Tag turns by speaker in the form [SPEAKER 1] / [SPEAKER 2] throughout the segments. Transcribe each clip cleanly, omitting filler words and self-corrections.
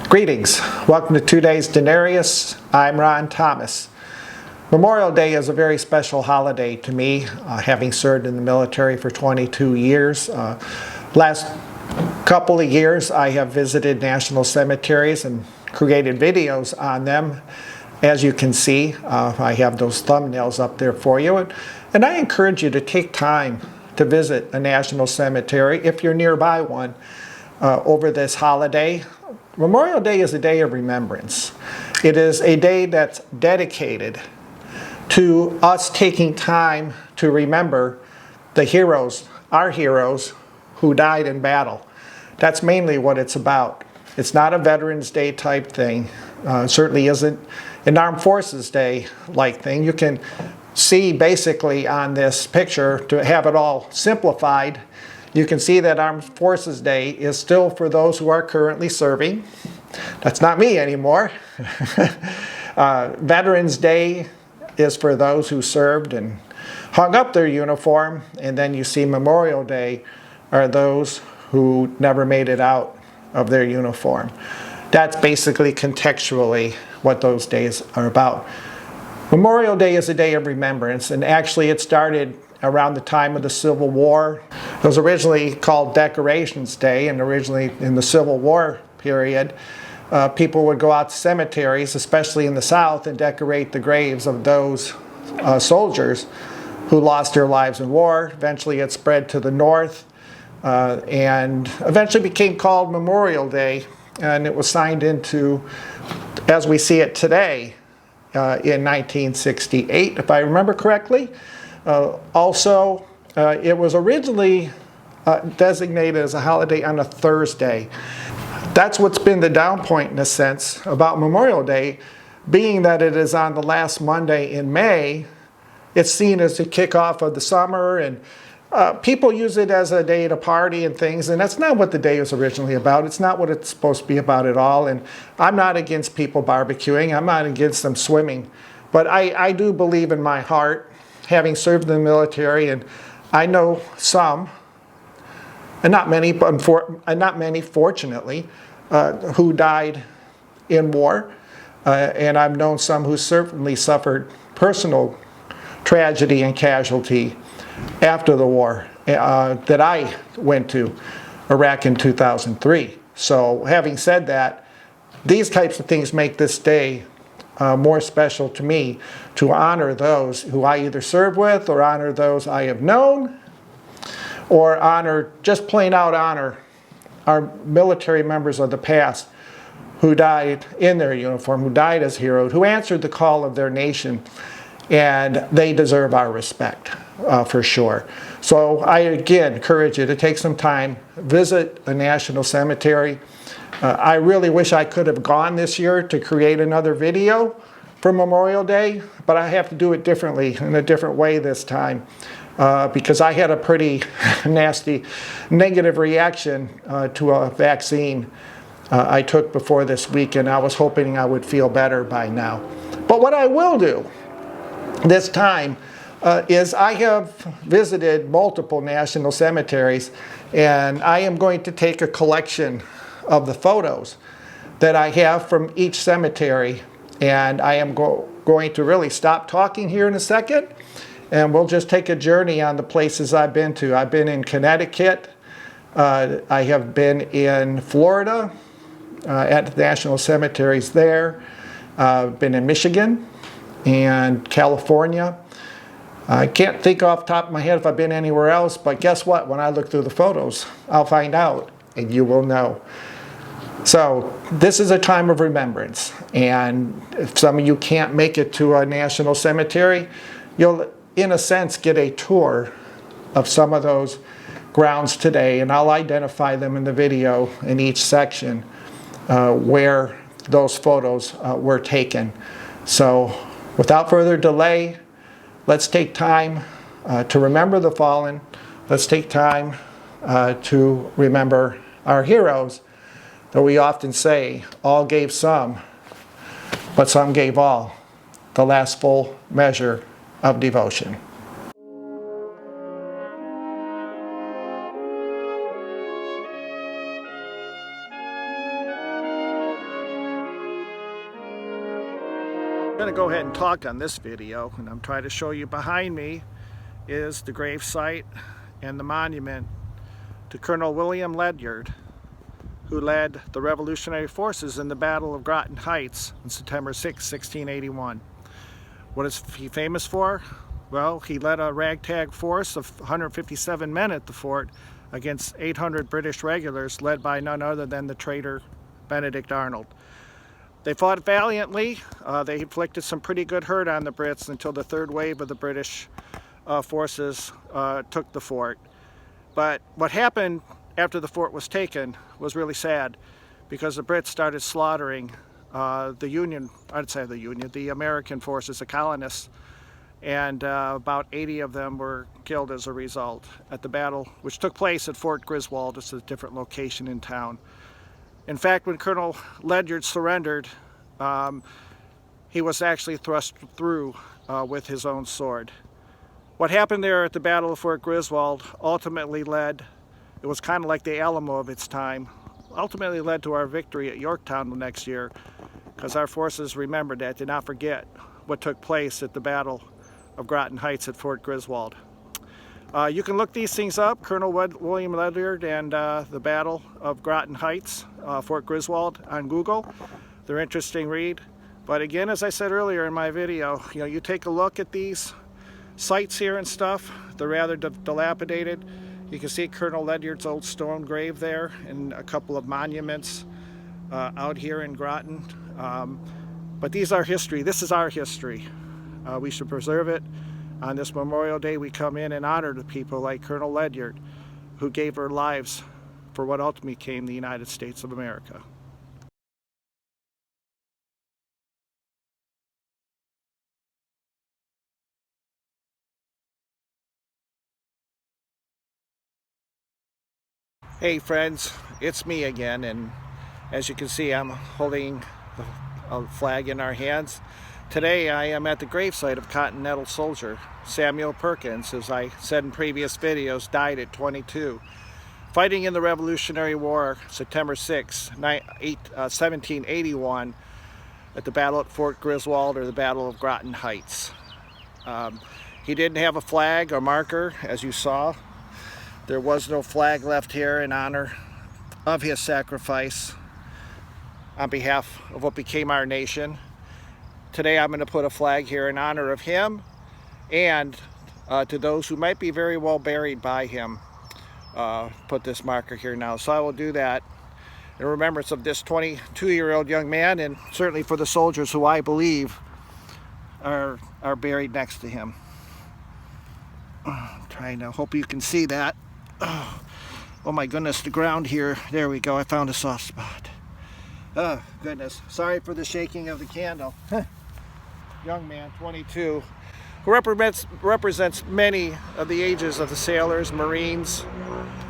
[SPEAKER 1] Greetings. Welcome to 2 Days Denarius. I'm Ron Thomas. Memorial Day is a very special holiday to me, having served in the military for 22 years. Last couple of years I have visited national cemeteries and created videos on them. As you can see, I have those thumbnails up there for you. And I encourage you to take time to visit a national cemetery if you're nearby one over this holiday. Memorial Day is a day of remembrance. It is a day that's dedicated to us taking time to remember the heroes, our heroes, who died in battle. That's mainly what it's about. It's not a Veterans Day type thing. Certainly isn't an Armed Forces Day like thing. You can see basically on this picture, to have it all simplified, you can see that Armed Forces Day is still for those who are currently serving. That's not me anymore. Veterans Day is for those who served and hung up their uniform, and then you see Memorial Day are those who never made it out of their uniform. That's basically contextually what those days are about. Memorial Day is a day of remembrance, and actually it started around the time of the Civil War. It was originally called Decorations Day, and originally in the Civil War period, people would go out to cemeteries, especially in the South, and decorate the graves of those soldiers who lost their lives in war. Eventually it spread to the North, and eventually became called Memorial Day, and it was signed into, as we see it today, in 1968, if I remember correctly. Also, it was originally designated as a holiday on a Thursday. That's what's been the down point, in a sense, about Memorial Day, being that it is on the last Monday in May. It's seen as the kickoff of the summer, and people use it as a day to party and things, and that's not what the day was originally about. It's not what it's supposed to be about at all, and I'm not against people barbecuing. I'm not against them swimming. But I do believe in my heart, having served in the military, and I know some, and not many, fortunately, who died in war, and I've known some who certainly suffered personal tragedy and casualty after the war that I went to Iraq in 2003. So having said that, these types of things make this day more special to me, to honor those who I either served with, or honor those I have known, or honor, just plain out honor, our military members of the past who died in their uniform, who died as heroes, who answered the call of their nation, and they deserve our respect, for sure. So I again encourage you to take some time, visit a national cemetery. I really wish I could have gone this year to create another video for Memorial Day, but I have to do it differently, in a different way this time, because I had a pretty nasty negative reaction to a vaccine I took before this week, and I was hoping I would feel better by now. But what I will do this time is I have visited multiple national cemeteries, and I am going to take a collection of the photos that I have from each cemetery, and I am going to really stop talking here in a second, and we'll just take a journey on the places I've been to. I've been in Connecticut, I have been in Florida at the national cemeteries there, I've been in Michigan and California. I can't think off the top of my head if I've been anywhere else, but guess what? When I look through the photos, I'll find out, and you will know. So this is a time of remembrance, and if some of you can't make it to a national cemetery, you'll, in a sense, get a tour of some of those grounds today, and I'll identify them in the video in each section where those photos were taken. So without further delay, let's take time to remember the fallen. Let's take time to remember our heroes. Though we often say, all gave some, but some gave all, the last full measure of devotion. going to go ahead and talk on this video, and I'm trying to show you behind me is the grave site and the monument to Colonel William Ledyard, who led the Revolutionary Forces in the Battle of Groton Heights on September 6, 1681. What is he famous for? Well, he led a ragtag force of 157 men at the fort against 800 British regulars led by none other than the traitor Benedict Arnold. They fought valiantly. They inflicted some pretty good hurt on the Brits until the third wave of the British forces took the fort. But what happened after the fort was taken was really sad, because the Brits started slaughtering the American forces, the colonists, and about 80 of them were killed as a result at the battle, which took place at Fort Griswold. It's a different location in town. In fact, when Colonel Ledyard surrendered, he was actually thrust through with his own sword. What happened there at the Battle of Fort Griswold ultimately led, it was kind of like the Alamo of its time, ultimately led to our victory at Yorktown the next year, because our forces remembered that, did not forget what took place at the Battle of Groton Heights at Fort Griswold. You can look these things up, Colonel William Ledyard and the Battle of Groton Heights, Fort Griswold, on Google. They're interesting read. But again, as I said earlier in my video, you take a look at these sites here and stuff. They're rather dilapidated. You can see Colonel Ledyard's old stone grave there and a couple of monuments out here in Groton. But these are history. This is our history. We should preserve it. On this Memorial Day, we come in and honor the people like Colonel Ledyard, who gave their lives for what ultimately became the United States of America. Hey friends, it's me again, and as you can see, I'm holding a flag in our hands. Today I am at the gravesite of Continental soldier Samuel Perkins, as I said in previous videos, died at 22. Fighting in the Revolutionary War, September 6, 1781, at the Battle at Fort Griswold, or the Battle of Groton Heights. He didn't have a flag or marker, as you saw. There was no flag left here in honor of his sacrifice on behalf of what became our nation. Today I'm going to put a flag here in honor of him and to those who might be very well buried by him. Put this marker here now. So I will do that in remembrance of this 22-year-old young man, and certainly for the soldiers who I believe are buried next to him. I'm trying to hope you can see that. Oh my goodness, the ground here. There we go. I found a soft spot. Oh goodness. Sorry for the shaking of the candle. Young man, 22, who represents many of the ages of the sailors, Marines,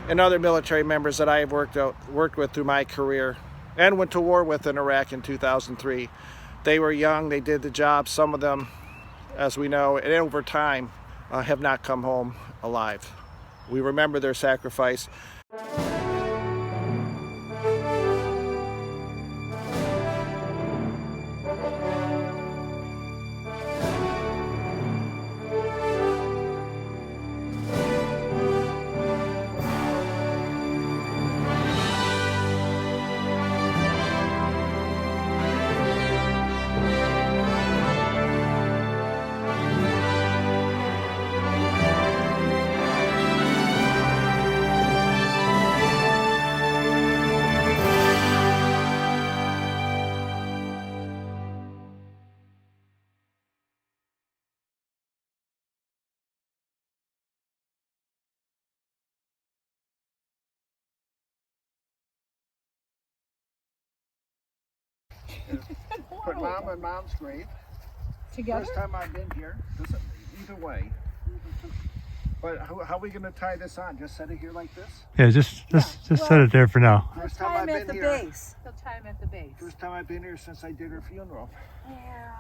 [SPEAKER 1] and other military members that I have worked with through my career and went to war with in Iraq in 2003. They were young, they did the job. Some of them, as we know, and over time, have not come home alive. We remember their sacrifice. Put Mom and Mom's grave
[SPEAKER 2] together.
[SPEAKER 1] First time I've been here. Either way. But how are we going to tie this on? Just set it here like this?
[SPEAKER 3] Yeah, just set it there for now.
[SPEAKER 1] First time I've been here.
[SPEAKER 2] Base. They'll tie him at the base.
[SPEAKER 1] First time I've been here since I did her funeral.
[SPEAKER 2] Yeah.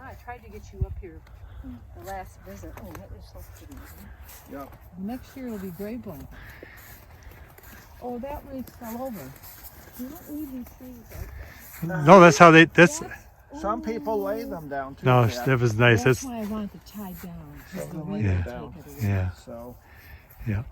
[SPEAKER 2] I tried to get you up here the last visit. Oh, that was so pretty.
[SPEAKER 1] Yeah.
[SPEAKER 2] Next year it'll be gray blanket. Oh, that leaf fell over. You don't need these trees like that.
[SPEAKER 3] No, that's how they. That's
[SPEAKER 1] Some people lay them down too.
[SPEAKER 3] No,
[SPEAKER 1] Dad.
[SPEAKER 3] that was nice.
[SPEAKER 2] That's
[SPEAKER 3] That's
[SPEAKER 2] why I want it tied down. Because the
[SPEAKER 1] They'll
[SPEAKER 2] wind
[SPEAKER 1] lay
[SPEAKER 2] will
[SPEAKER 1] them down.
[SPEAKER 2] take it away.
[SPEAKER 3] yeah,
[SPEAKER 1] So
[SPEAKER 3] yeah.